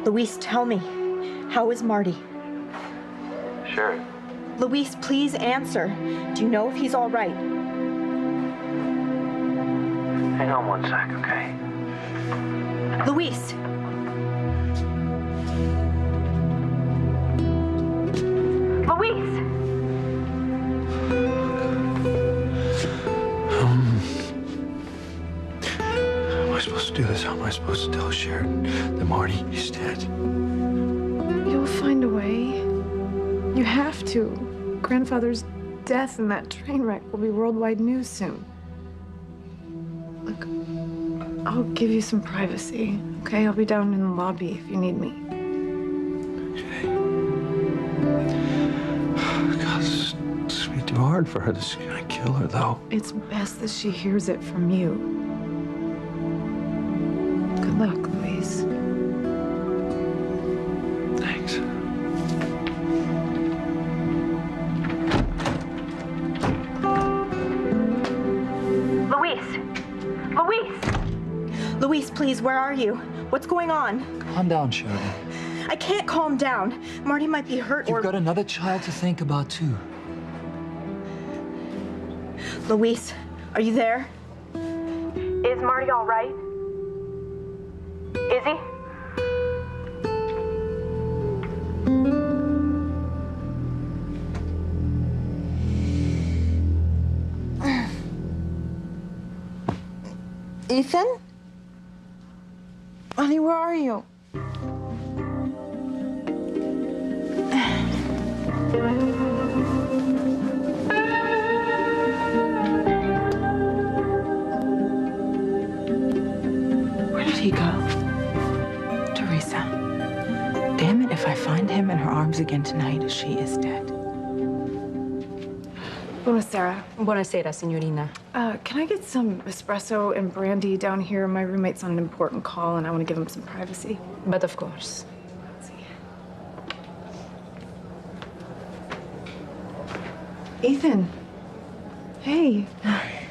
Luis, tell me, how is Marty? Sheridan. Luis, please answer. Do you know if he's all right? Hang on one sec, okay? Luis! Luis! How am I supposed to do this? How am I supposed to tell Sheridan that Marty is dead? You'll find a way. You have to. Grandfather's death in that train wreck will be worldwide news soon. Look, I'll give you some privacy, okay? I'll be down in the lobby if you need me. Okay. God, this is gonna be too hard for her. This is gonna kill her, though. It's best that she hears it from you. Good luck, Luis. Thanks. Luis, please, where are you? What's going on? Calm down, Sheridan. I can't calm down. Marty might be hurt or... You've got another child to think about, too. Luis, are you there? Is Marty all right? Is he? Ethan? Honey, where are you? Where did he go? Teresa. Damn it, if I find him in her arms again tonight, she is dead. Buonasera. Buonasera, signorina. Can I get some espresso and brandy down here? My roommate's on an important call, and I want to give him some privacy. But of course. Let's see. Ethan. Hey. Hi.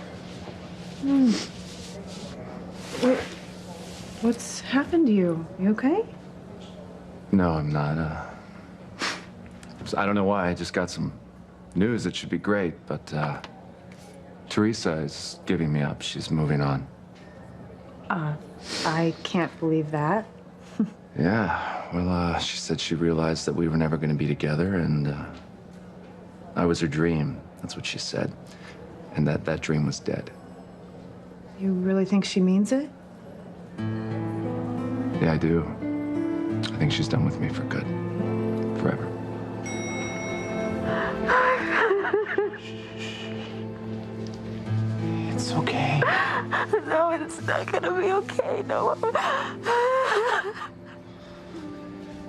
What's happened to you? You okay? No, I'm not. I don't know why. I just got some news that should be great, but Teresa is giving me up. She's moving on. I can't believe that. Yeah, well, she said she realized that we were never going to be together, and I was her dream. That's what she said. And that dream was dead. You really think she means it? Yeah, I do. I think she's done with me for good. Forever. It's okay. No, it's not gonna be okay, no.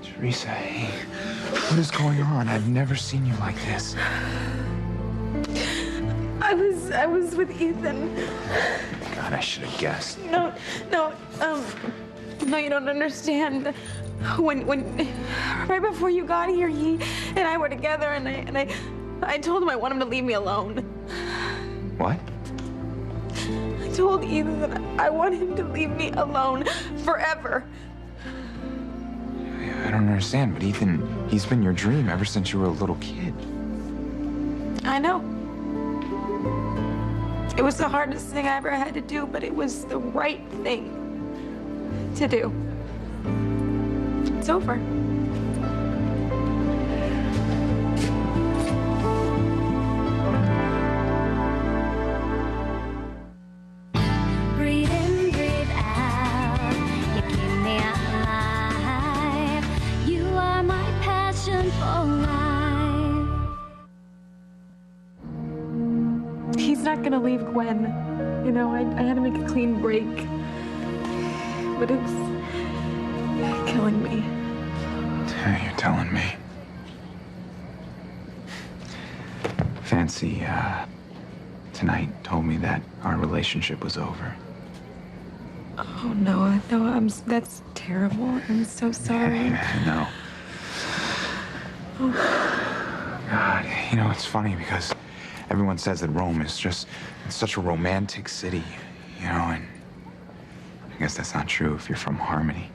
Teresa, hey, what is going on? I've never seen you like this. I was with Ethan. God, I should have guessed. No, you don't understand. When right before you got here, he and I were together, and I told him I want him to leave me alone. What? I told Ethan that I want him to leave me alone forever. I don't understand, but Ethan, he's been your dream ever since you were a little kid. I know. It was the hardest thing I ever had to do, but it was the right thing to do. It's over. Breathe in, breathe out. You keep me alive. You are my passion for life. He's not gonna leave Gwen. You know, I had to make a clean break. But it's killing me. You're telling me. Fancy, tonight told me that our relationship was over. Oh, no, that's terrible. I'm so sorry. I know. God, you know, it's funny because everyone says that Rome is just it's such a romantic city, you know, and I guess that's not true if you're from Harmony.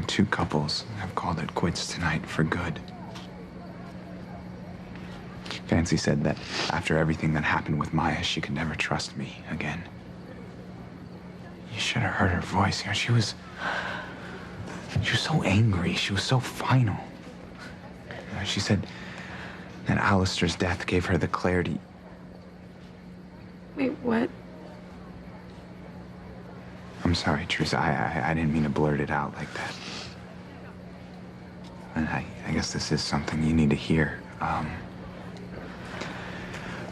two couples have called it quits tonight for good. Fancy said that after everything that happened with Maya, she could never trust me again. You should have heard her voice. You know, she was so angry. She was so final. She said that Alistair's death gave her the clarity. Wait, what? I'm sorry, Teresa. I didn't mean to blurt it out like that. And I guess this is something you need to hear.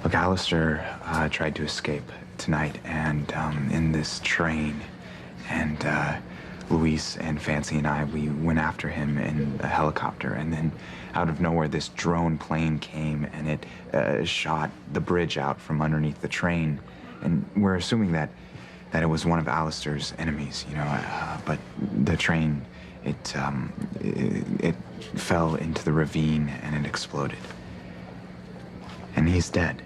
Look, Alistair tried to escape tonight, and in this train, and Luis and Fancy and I, we went after him in a helicopter, and then out of nowhere, this drone plane came, and it shot the bridge out from underneath the train, and we're assuming that it was one of Alistair's enemies, you know, but the train, it fell into the ravine, and it exploded. And he's dead.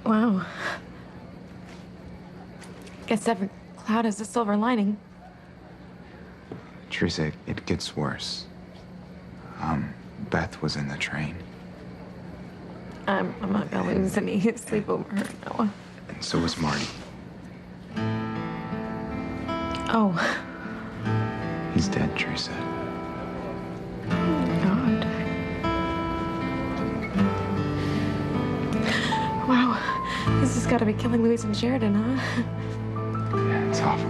Wow. Guess every cloud has a silver lining. Teresa, it gets worse. Beth was in the train. I'm not gonna lose any sleep over her, Noah. And so was Marty. Oh. He's dead, Teresa. God. Wow. This has got to be killing Luis and Sheridan, huh? Yeah, it's awful.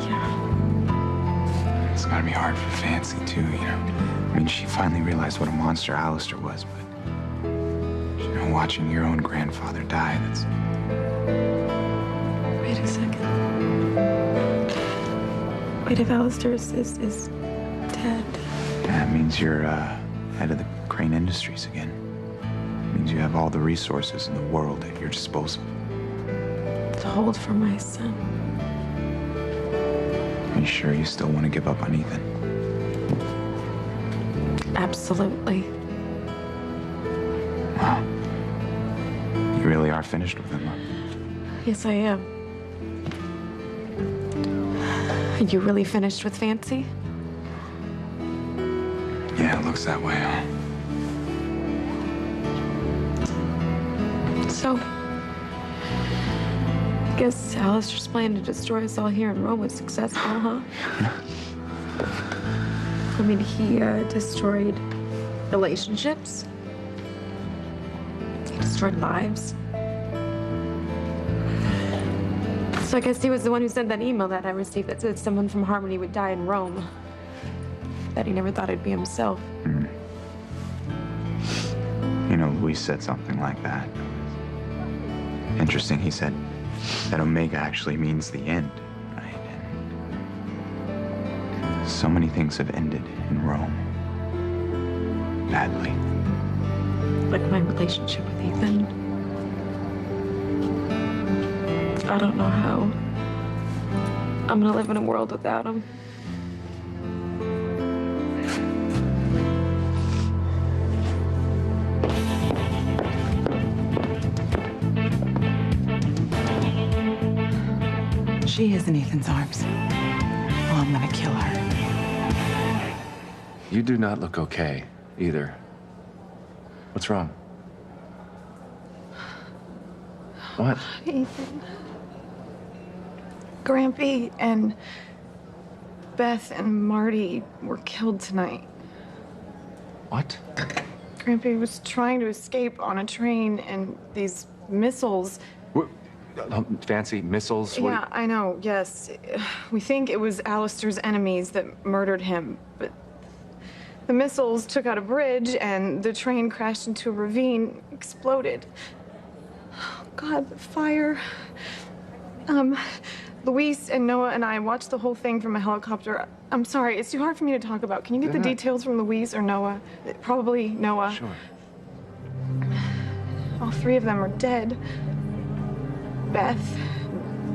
Yeah. It's gotta be hard for Fancy, too, you know. I mean, she finally realized what a monster Alistair was, but, you know, watching your own grandfather die, that's... Wait a second. Wait, if Alistair is dead. That means you're head of the Crane Industries again. It means you have all the resources in the world at your disposal. To hold for my son. Are you sure you still want to give up on Ethan? Absolutely. Wow. You really are finished with him, huh? Yes, I am. Are you really finished with Fancy? Yeah, it looks that way, huh? So, I guess Alistair's plan to destroy us all here in Rome was successful, huh? I mean, he destroyed relationships. He destroyed lives. So I guess he was the one who sent that email that I received that said someone from Harmony would die in Rome. That he never thought it'd be himself. Mm. You know, Luis said something like that. Interesting, he said that Omega actually means the end, right? And so many things have ended in Rome. Badly. Like my relationship with Ethan. I don't know how I'm gonna live in a world without him. She is in Ethan's arms. Well, I'm gonna kill her. You do not look okay, either. What's wrong? What? Ethan. Grampy and Beth and Marty were killed tonight. What? Grampy was trying to escape on a train, and these missiles... Fancy missiles? Yeah, I know, yes. We think it was Alistair's enemies that murdered him, but the missiles took out a bridge, and the train crashed into a ravine, exploded. Oh, God, the fire. Luis and Noah and I watched the whole thing from a helicopter. I'm sorry, it's too hard for me to talk about. Can you get the details from Luis or Noah? Probably Noah. Sure. All three of them are dead. Beth,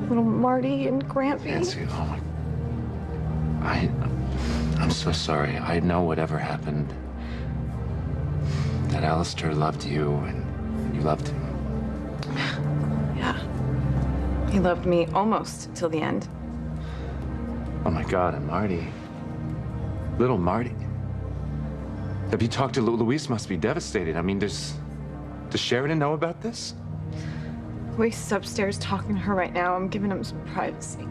little Marty, and Grampy. Fancy, oh my... I'm so sorry. I know whatever happened. That Alistair loved you, and you loved him. Yeah. He loved me almost till the end. Oh my God, and Marty. Little Marty. Have you talked to Luis? Must be devastated. I mean, does Sheridan know about this? Luis is upstairs talking to her right now. I'm giving him some privacy.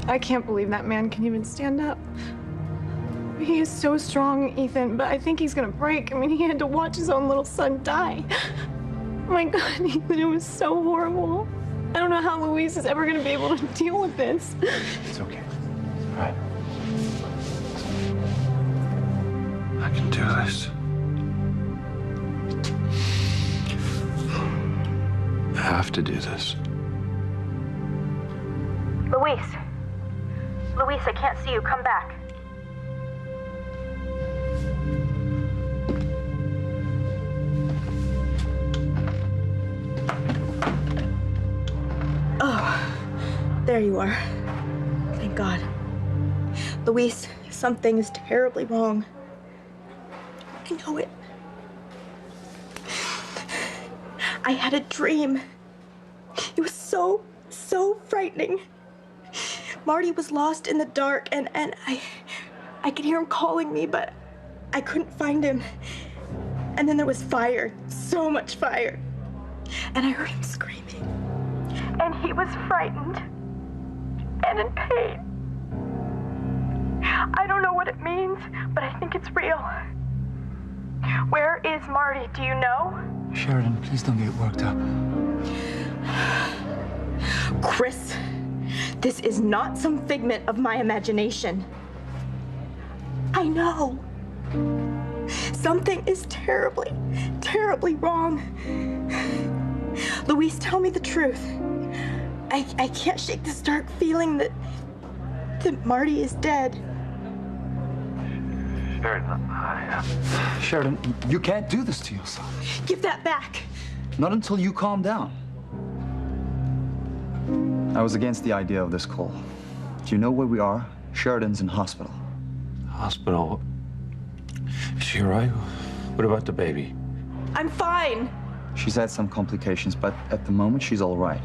I can't believe that man can even stand up. He is so strong, Ethan, but I think he's gonna break. I mean, he had to watch his own little son die. Oh my God, Ethan, it was so horrible. I don't know how Luis is ever gonna be able to deal with this. It's okay. All right. I can do this. I have to do this. Luis. Luis, I can't see you. Come back. Oh, there you are. Thank God. Luis, something is terribly wrong. I know it. I had a dream. It was so frightening. Marty was lost in the dark, and I could hear him calling me, but I couldn't find him. And then there was fire, so much fire. And I heard him screaming. And he was frightened and in pain. I don't know what it means, but I think it's real. Where is Marty? Do you know? Sheridan, please don't get worked up. Chris, this is not some figment of my imagination. I know. Something is terribly, terribly wrong. Luis, tell me the truth. I can't shake this dark feeling that Marty is dead. Sheridan, Sheridan, you can't do this to yourself. Give that back. Not until you calm down. I was against the idea of this call. Do you know where we are? Sheridan's in hospital. hospital. Is she all right? What about the baby? I'm fine. She's had some complications, but at the moment, she's all right.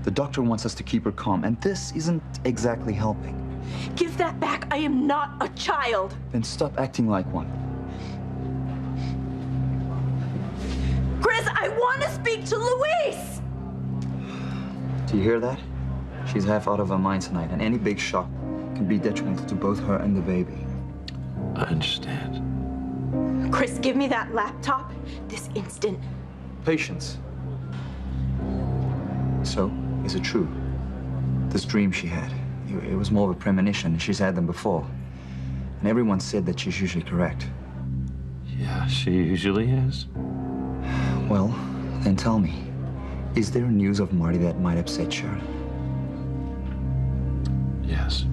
The doctor wants us to keep her calm, and this isn't exactly helping. Give that back. I am not a child. Then stop acting like one. Chris, I want to speak to Luis! Do you hear that? She's half out of her mind tonight, and any big shock can be detrimental to both her and the baby. I understand. Chris, give me that laptop this instant. Patience. So, is it true? This dream she had, it was more of a premonition, and she's had them before. And everyone said that she's usually correct. Yeah, she usually is. Well, then tell me, is there news of Marty that might upset Sheridan? Yes.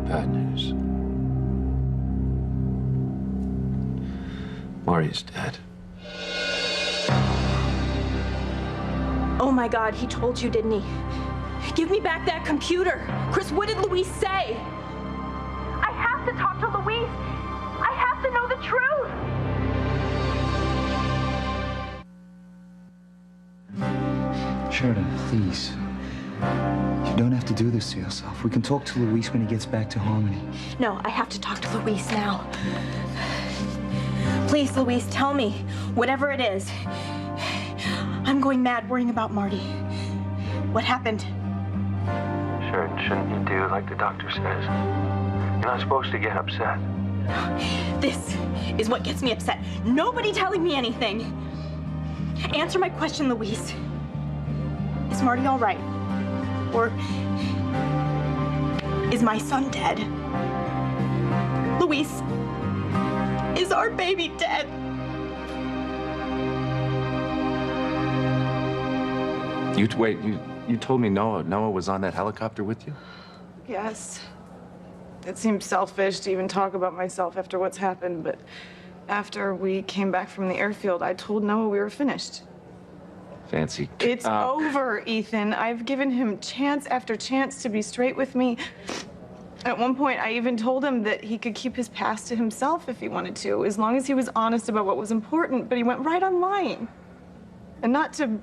Bad news. Marty's dead. Oh my God, he told you, didn't he? Give me back that computer. Chris, what did Luis say? I have to talk to Luis. I have to know the truth. Sheridan, please. You don't have to do this to yourself. We can talk to Luis when he gets back to Harmony. No, I have to talk to Luis now. Please, Luis, tell me, whatever it is. I'm going mad worrying about Marty. What happened? Sheridan, shouldn't you do like the doctor says? You're not supposed to get upset. This is what gets me upset. Nobody telling me anything. Answer my question, Luis. Is Marty all right? Or is my son dead? Luis, is our baby dead? You told me Noah was on that helicopter with you? Yes. It seems selfish to even talk about myself after what's happened, but after we came back from the airfield, I told Noah we were finished. Fancy. It's over, Ethan. I've given him chance after chance to be straight with me. At one point, I even told him that he could keep his past to himself if he wanted to, as long as he was honest about what was important, but he went right on lying. And not to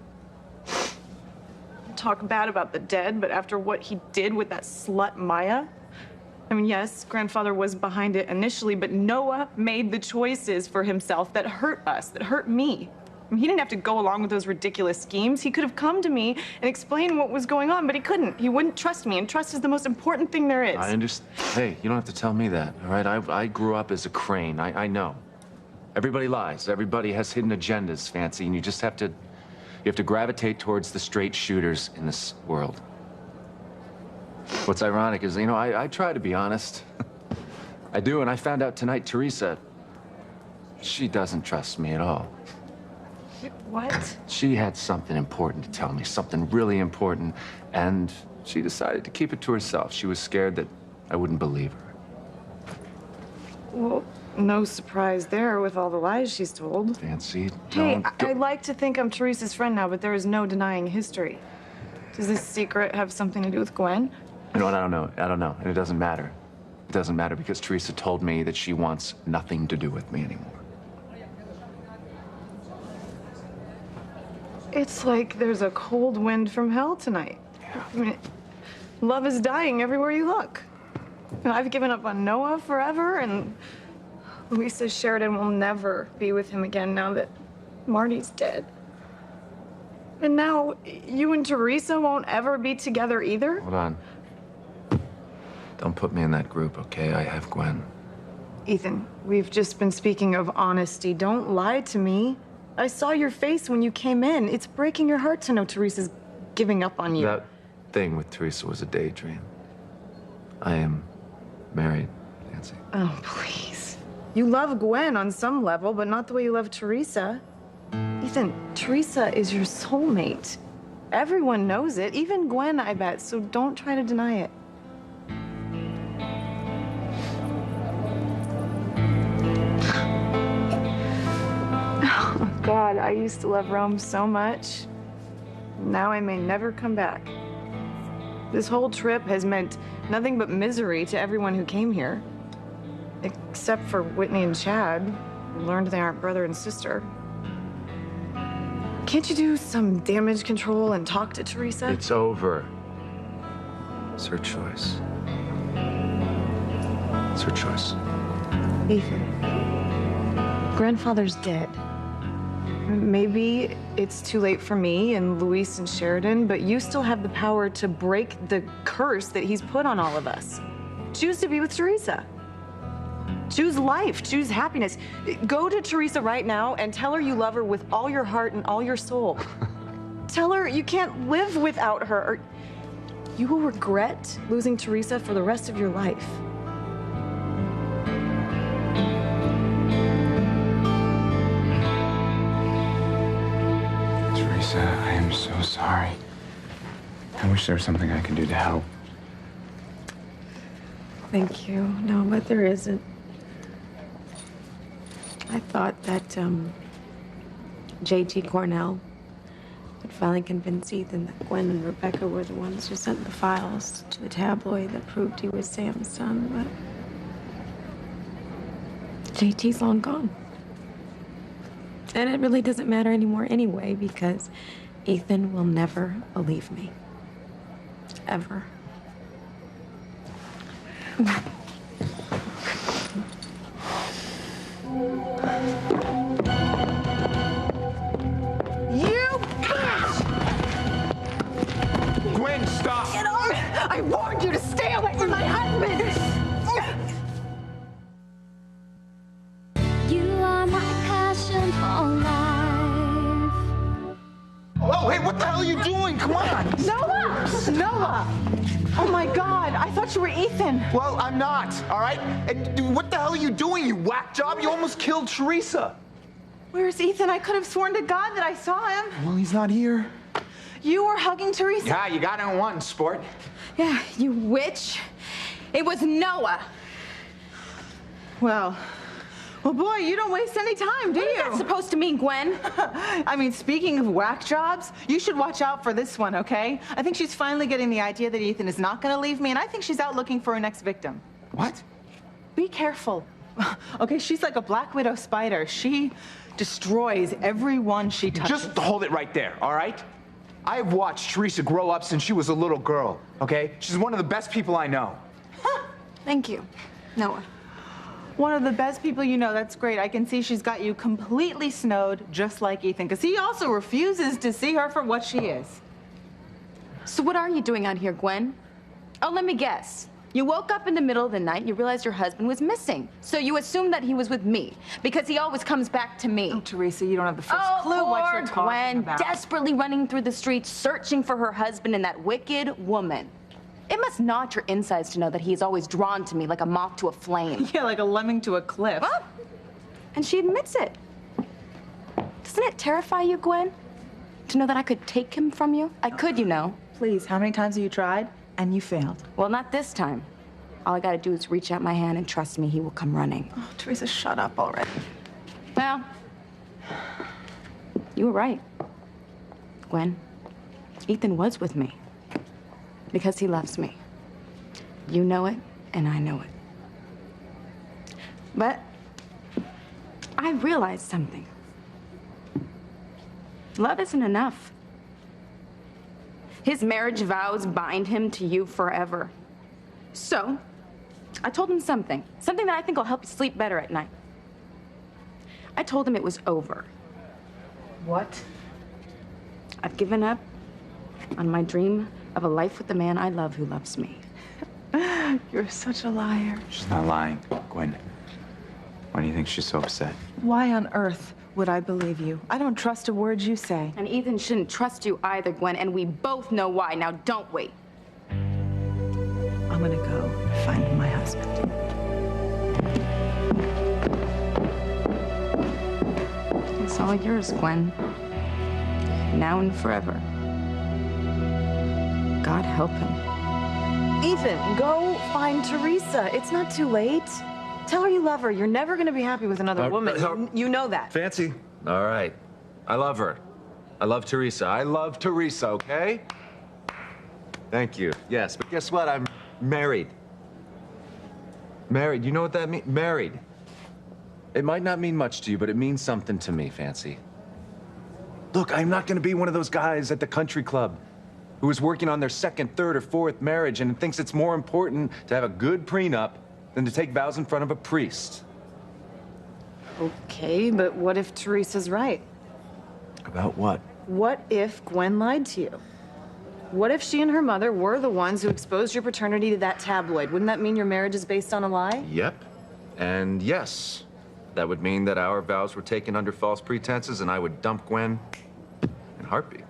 talk bad about the dead, but after what he did with that slut Maya, I mean, yes, grandfather was behind it initially, but Noah made the choices for himself that hurt us, that hurt me. I mean, he didn't have to go along with those ridiculous schemes. He could have come to me and explained what was going on, but he couldn't. He wouldn't trust me, and trust is the most important thing there is. I understand. Hey, you don't have to tell me that, all right? I grew up as a crane. I know. Everybody lies. Everybody has hidden agendas, Fancy, and you just have to... You have to gravitate towards the straight shooters in this world. What's ironic is, you know, I try to be honest. I do, and I found out tonight, Teresa, she doesn't trust me at all. What? She had something important to tell me, something really important, and she decided to keep it to herself. She was scared that I wouldn't believe her. Well, no surprise there with all the lies she's told. Fancy, Hey, don't... I like to think I'm Teresa's friend now, but there is no denying history. Does this secret have something to do with Gwen? You know what? I don't know. I don't know. And it doesn't matter. It doesn't matter because Teresa told me that she wants nothing to do with me anymore. It's like there's a cold wind from hell tonight. Yeah. I mean, love is dying everywhere you look. You know, I've given up on Noah forever, and Luis says Sheridan will never be with him again now that Marty's dead. And now you and Teresa won't ever be together either? Hold on. Don't put me in that group, okay? I have Gwen. Ethan, we've just been speaking of honesty. Don't lie to me. I saw your face when you came in. It's breaking your heart to know Teresa's giving up on you. That thing with Teresa was a daydream. I am married, Nancy. Oh, please. You love Gwen on some level, but not the way you love Teresa. Ethan, Teresa is your soulmate. Everyone knows it, even Gwen, I bet, so don't try to deny it. Oh, God, I used to love Rome so much. Now I may never come back. This whole trip has meant nothing but misery to everyone who came here. Except for Whitney and Chad, who learned they aren't brother and sister. Can't you do some damage control and talk to Teresa? It's over. It's her choice. It's her choice. Ethan, grandfather's dead. Maybe it's too late for me and Luis and Sheridan, but you still have the power to break the curse that he's put on all of us. Choose to be with Teresa. Choose life, choose happiness. Go to Teresa right now and tell her you love her with all your heart and all your soul. Tell her you can't live without her, or you will regret losing Teresa for the rest of your life. Teresa, I am so sorry. I wish there was something I could do to help. Thank you. No, but there isn't. I thought that JT Cornell would finally convince Ethan that Gwen and Rebecca were the ones who sent the files to the tabloid that proved he was Sam's son, but JT's long gone. And it really doesn't matter anymore anyway, because Ethan will never believe me. Ever. Gwen, stop! Get off! I warned you to stay away from my husband! You are my passion for life. Oh, hey, what the hell are you doing? Come on! Noah! Noah! Oh my God, I thought you were Ethan. Well, I'm not, all right? And dude, what the hell are you doing, you whack job? You almost killed Teresa. Where's Ethan? I could have sworn to God that I saw him. Well, he's not here. You were hugging Teresa. Yeah, you got it in one, sport. Yeah, you witch. It was Noah. Well, boy, you don't waste any time, do you? What's that supposed to mean, Gwen? I mean, speaking of whack jobs, you should watch out for this one, okay? I think she's finally getting the idea that Ethan is not gonna leave me, and I think she's out looking for her next victim. What? Be careful. Okay, she's like a black widow spider. She destroys everyone she touches. Just hold it right there, all right? I've watched Teresa grow up since she was a little girl, okay? She's one of the best people I know. Thank you, Noah. One of the best people you know, that's great. I can see she's got you completely snowed, just like Ethan, because he also refuses to see her for what she is. So what are you doing out here, Gwen? Oh, let me guess. You woke up in the middle of the night and you realized your husband was missing. So you assumed that he was with me, because he always comes back to me. Oh, Teresa, you don't have the first clue what you're talking Gwen, about. desperately running through the streets, searching for her husband and that wicked woman. It must gnaw your insides to know that he's always drawn to me like a moth to a flame. Yeah, like a lemming to a cliff. Well, and she admits it. Doesn't it terrify you, Gwen? To know that I could take him from you? I could, you know. Please, how many times have you tried? And you failed. Well, not this time. All I gotta do is reach out my hand and trust me, he will come running. Oh, Teresa, shut up already. Well, you were right, Gwen. Ethan was with me because he loves me. You know it, and I know it. But I realized something. Love isn't enough. His marriage vows bind him to you forever. So, I told him something that I think will help you sleep better at night. I told him it was over. What? I've given up on my dream of a life with the man I love who loves me. You're such a liar. She's not lying, Gwen. Why do you think she's so upset? Why on earth would I believe you? I don't trust a word you say. And Ethan shouldn't trust you either, Gwen, and we both know why. Now don't wait. I'm gonna go find my husband. It's all yours, Gwen. Now and forever. God help him. Ethan, go find Teresa. It's not too late. Tell her you love her. You're never going to be happy with another woman. You know that. Fancy. All right. I love her. I love Teresa. I love Teresa, okay? Thank you. Yes, but guess what? I'm married. Married. You know what that means? Married. It might not mean much to you, but it means something to me, Fancy. Look, I'm not going to be one of those guys at the country club who is working on their second, third, or fourth marriage and thinks it's more important to have a good prenup than to take vows in front of a priest. Okay, but what if Teresa's right? About what? What if Gwen lied to you? What if she and her mother were the ones who exposed your paternity to that tabloid? Wouldn't that mean your marriage is based on a lie? Yep. And yes, that would mean that our vows were taken under false pretenses and I would dump Gwen in a heartbeat.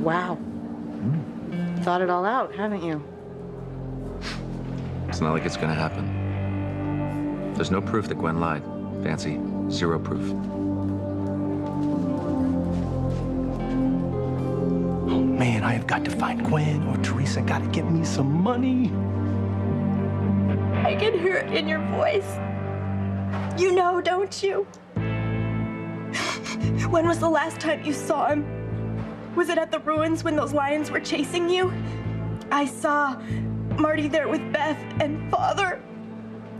Wow. Thought it all out, haven't you? It's not like it's gonna happen. There's no proof that Gwen lied. Fancy, zero proof. Oh man, I have got to find Gwen or Teresa. Gotta get me some money. I can hear it in your voice. You know, don't you? When was the last time you saw him? Was it at the ruins when those lions were chasing you? I saw Marty there with Beth and Father.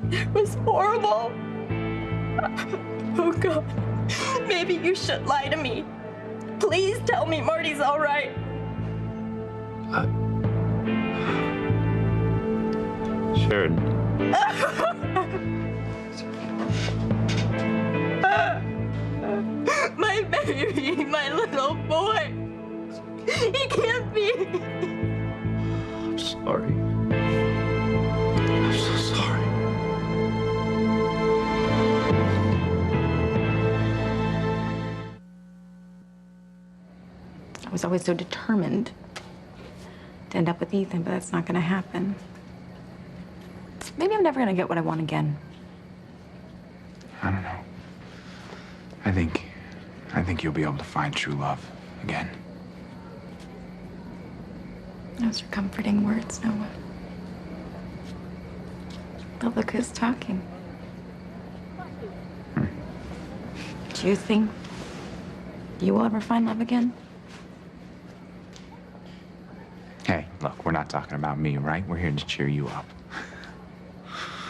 It was horrible. Oh, God. Maybe you should lie to me. Please tell me Marty's all right. Sheridan. My baby, my little boy. He can't be. I'm sorry. I'm so sorry. I was always so determined to end up with Ethan, but that's not gonna happen. Maybe I'm never gonna get what I want again. I don't know. I think you'll be able to find true love again. Those are comforting words, Noah. But look who's talking. Do you think you will ever find love again? Hey, look, we're not talking about me, right? We're here to cheer you up.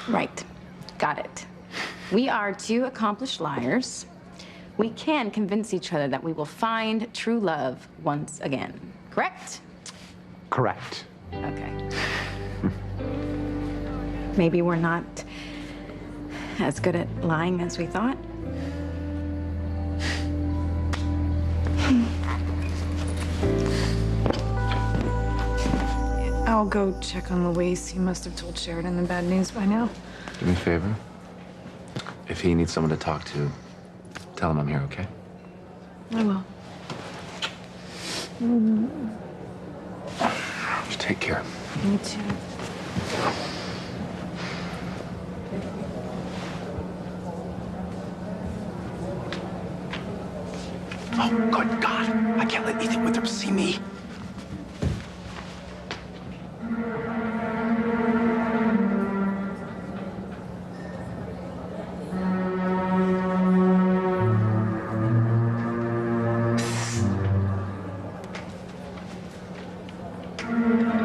Right. Got it. We are two accomplished liars we can convince each other that we will find true love once again. Correct? Correct. Okay. Maybe we're not as good at lying as we thought. I'll go check on Luis. He must have told Sheridan the bad news by now. Do me a favor. If he needs someone to talk to, tell him I'm here, okay? I will. Just take care. Me too. Oh, good God. I can't let Ethan Winthrop see me.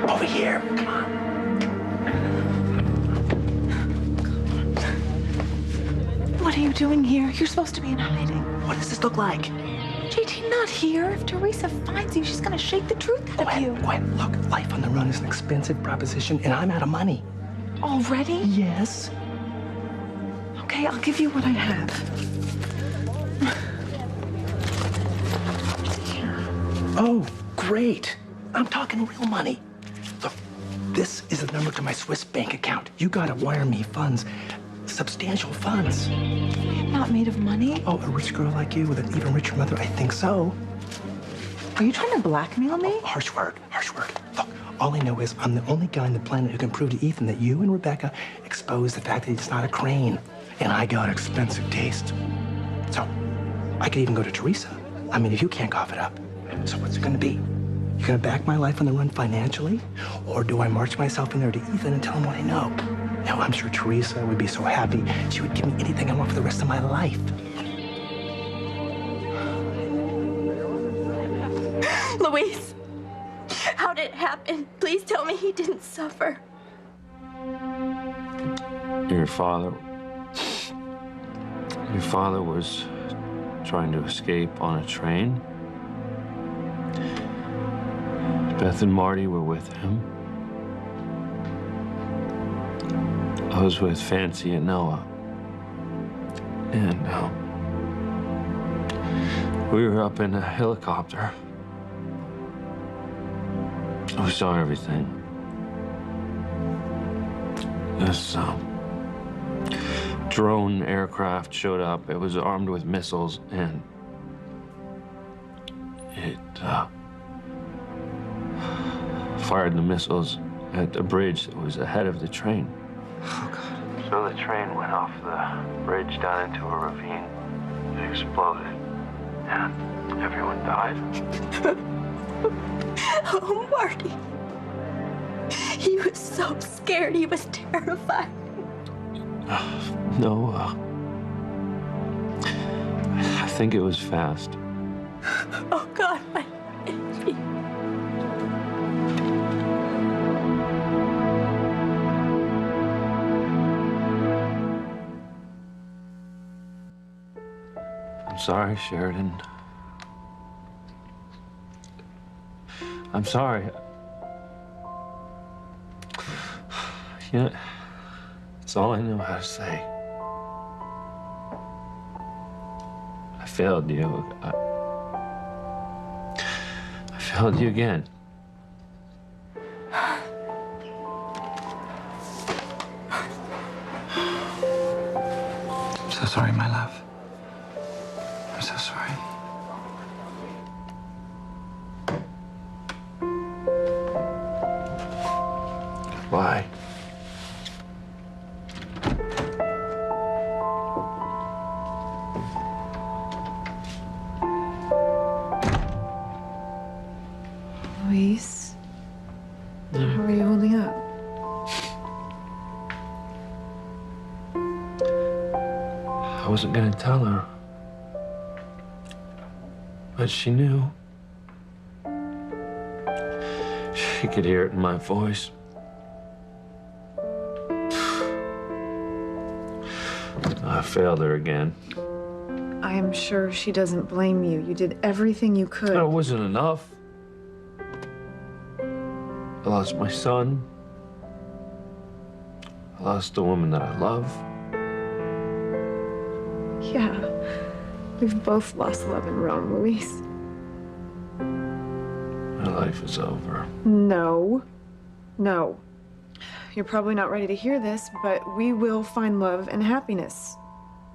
Over here. Come on. What are you doing here? You're supposed to be in hiding. What does this look like? JT, not here. If Teresa finds you, she's gonna shake the truth out of you. Gwen, look, life on the run is an expensive proposition, and I'm out of money. Already? Yes. Okay, I'll give you what I have. Oh, great. I'm talking real money. Look, this is the number to my Swiss bank account. You gotta wire me funds, substantial funds. I'm not made of money. Oh, a rich girl like you with an even richer mother? I think so. Are you trying to blackmail me? Oh, harsh word, harsh word. Look, all I know is I'm the only guy on the planet who can prove to Ethan that you and Rebecca exposed the fact that he's not a crane. And I got expensive taste. So, I could even go to Teresa. I mean, if you can't cough it up. So what's it gonna be? You gonna back my life on the run financially? Or do I march myself in there to Ethan and tell him what I know? Now, I'm sure Teresa would be so happy she would give me anything I want for the rest of my life. Luis, how did it happen? Please tell me he didn't suffer. Your father was trying to escape on a train. Beth and Marty were with him. I was with Fancy and Noah. And we were up in a helicopter. We saw everything. This drone aircraft showed up. It was armed with missiles, and it fired the missiles at a bridge that was ahead of the train. Oh, God. So the train went off the bridge down into a ravine. It exploded, and everyone died. Oh, Marty. He was so scared. He was terrified. No, I think it was fast. Oh, God, my baby. I'm sorry, Sheridan. I'm sorry. You know, it's all I know how to say. I failed you. I failed you again. I'm so sorry, my love. I'm so sorry. Why? Luis, how are you holding up? I wasn't gonna tell her. But she knew. She could hear it in my voice. I failed her again. I am sure she doesn't blame you. You did everything you could. It wasn't enough. I lost my son. I lost the woman that I love. Yeah, we've both lost love in Rome, Luis. My life is over. No. No. You're probably not ready to hear this, but we will find love and happiness.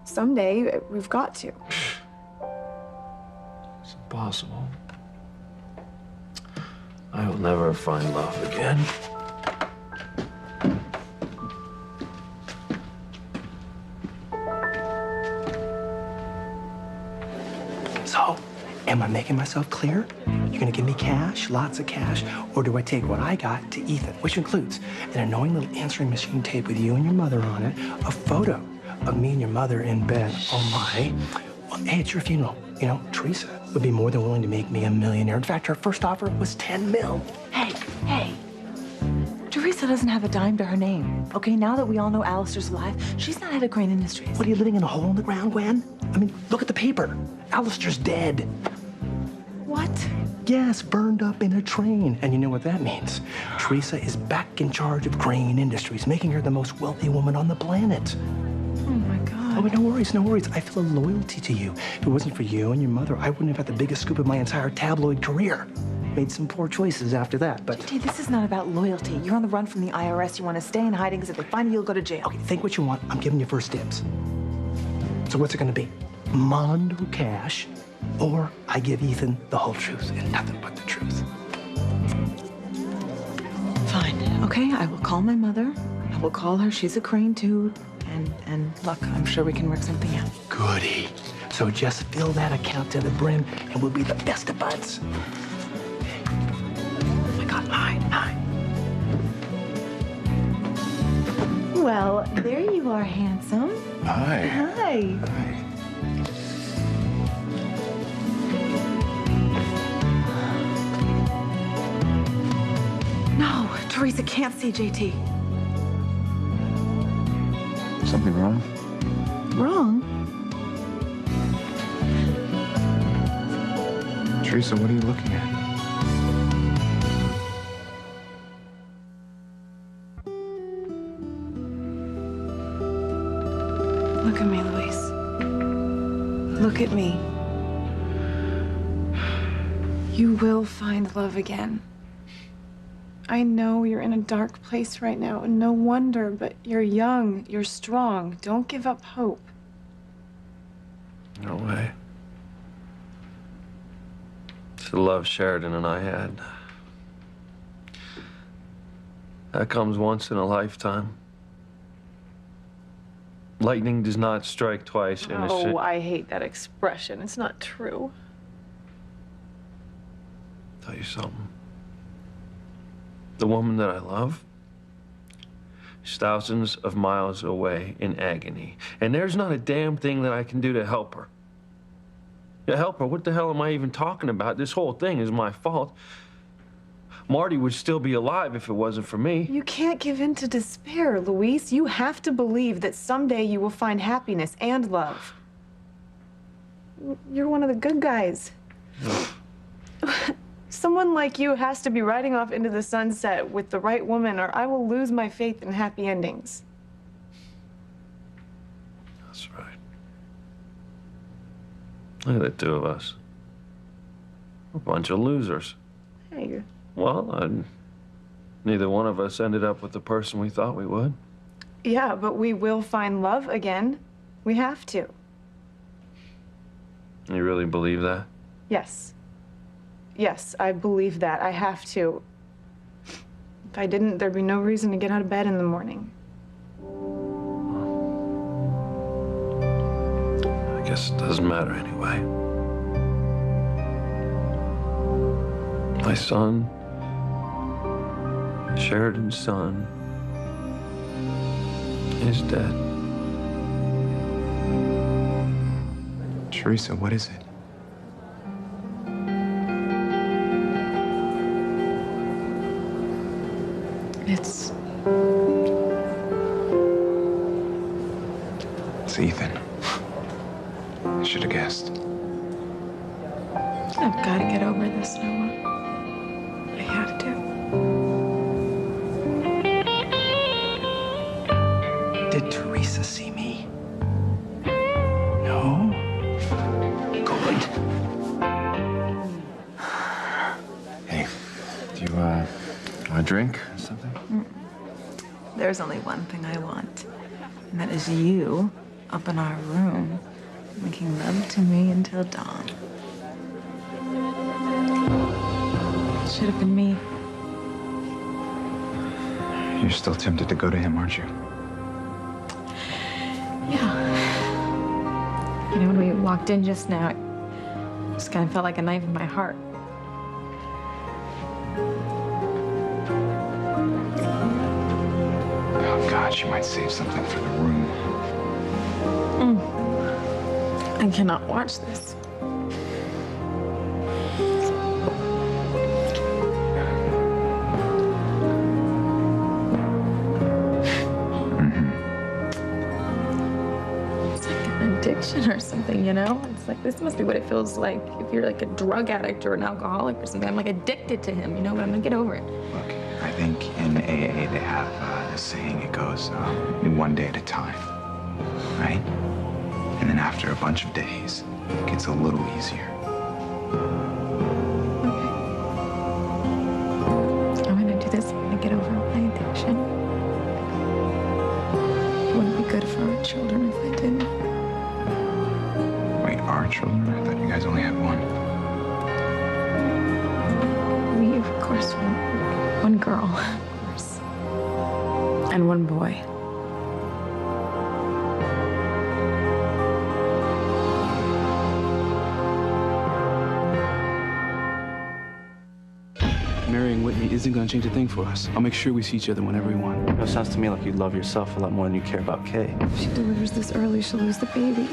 Someday, we've got to. It's impossible. I will never find love again. So, am I making myself clear? You're gonna give me cash, lots of cash, or do I take what I got to Ethan, which includes an annoying little answering machine tape with you and your mother on it, a photo of me and your mother in bed. Oh my. Well, hey, it's your funeral. You know, Teresa would be more than willing to make me a millionaire. In fact, her first offer was 10 mil. Hey. Teresa doesn't have a dime to her name. Okay, now that we all know Alistair's alive, she's not out of Crane Industries. What, are you living in a hole in the ground, Gwen? I mean, look at the paper. Alistair's dead. What? Yes, burned up in a train. And you know what that means? Teresa is back in charge of Crane Industries, making her the most wealthy woman on the planet. Oh my God. Oh, but no worries, no worries. I feel a loyalty to you. If it wasn't for you and your mother, I wouldn't have had the biggest scoop of my entire tabloid career. Made some poor choices after that, but... JT, this is not about loyalty. You're on the run from the IRS. You want to stay in hiding because if they find you, you'll go to jail. Okay, think what you want. I'm giving you first dibs. So what's it gonna be? Mondo cash, or I give Ethan the whole truth and nothing but the truth? Fine. Okay, I will call my mother. I will call her. She's a Crane too. And look, I'm sure we can work something out. Goody. So just fill that account to the brim and we'll be the best of buds. Oh my God, hi. Well, there you are, handsome. Hi. Hi. No, Teresa can't see JT. Something wrong? Wrong? Teresa, what are you looking at? Look at me, Luis. Look at me. You will find love again. I know you're in a dark place right now, and no wonder, but you're young, you're strong. Don't give up hope. No way. It's the love Sheridan and I had. That comes once in a lifetime. Lightning does not strike twice in a Oh, I hate that expression. It's not true. Tell you something. The woman that I love is thousands of miles away in agony. And there's not a damn thing that I can do to help her. To help her? What the hell am I even talking about? This whole thing is my fault. Marty would still be alive if it wasn't for me. You can't give in to despair, Luis. You have to believe that someday you will find happiness and love. You're one of the good guys. Someone like you has to be riding off into the sunset with the right woman, or I will lose my faith in happy endings. That's right. Look at the two of us. We're a bunch of losers. Hey. Well, neither one of us ended up with the person we thought we would. Yeah, but we will find love again. We have to. You really believe that? Yes. Yes, I believe that. I have to. If I didn't, there'd be no reason to get out of bed in the morning. I guess it doesn't matter anyway. My son, Sheridan's son, is dead. Teresa, what is it? It's Ethan. I should have guest. I've got to get over this, Noah. I have to. Did Teresa see me? No? Good. Hey, do you, want a drink or something? There's only one thing I want, and that is you up in our room making love to me until dawn. Should have been me. You're still tempted to go to him, aren't you? Yeah. You know, when we walked in just now, it just kind of felt like a knife in my heart. Oh, God, she might save something for the room. I cannot watch this. It's like an addiction or something, you know? It's like, this must be what it feels like if you're like a drug addict or an alcoholic or something. I'm like addicted to him, you know, but I'm gonna get over it. Look, I think in AA they have this saying, it goes one day at a time, right? And then after a bunch of days, it gets a little easier. I'm gonna do this. I'm gonna get over my addiction. It wouldn't be good for our children if I didn't. Wait, our children? I thought you guys only had one. We, of course, one girl, of course. And one boy. Marrying Whitney isn't gonna change a thing for us. I'll make sure we see each other whenever we want. It sounds to me like you love yourself a lot more than you care about Kay. If she delivers this early, she'll lose the baby.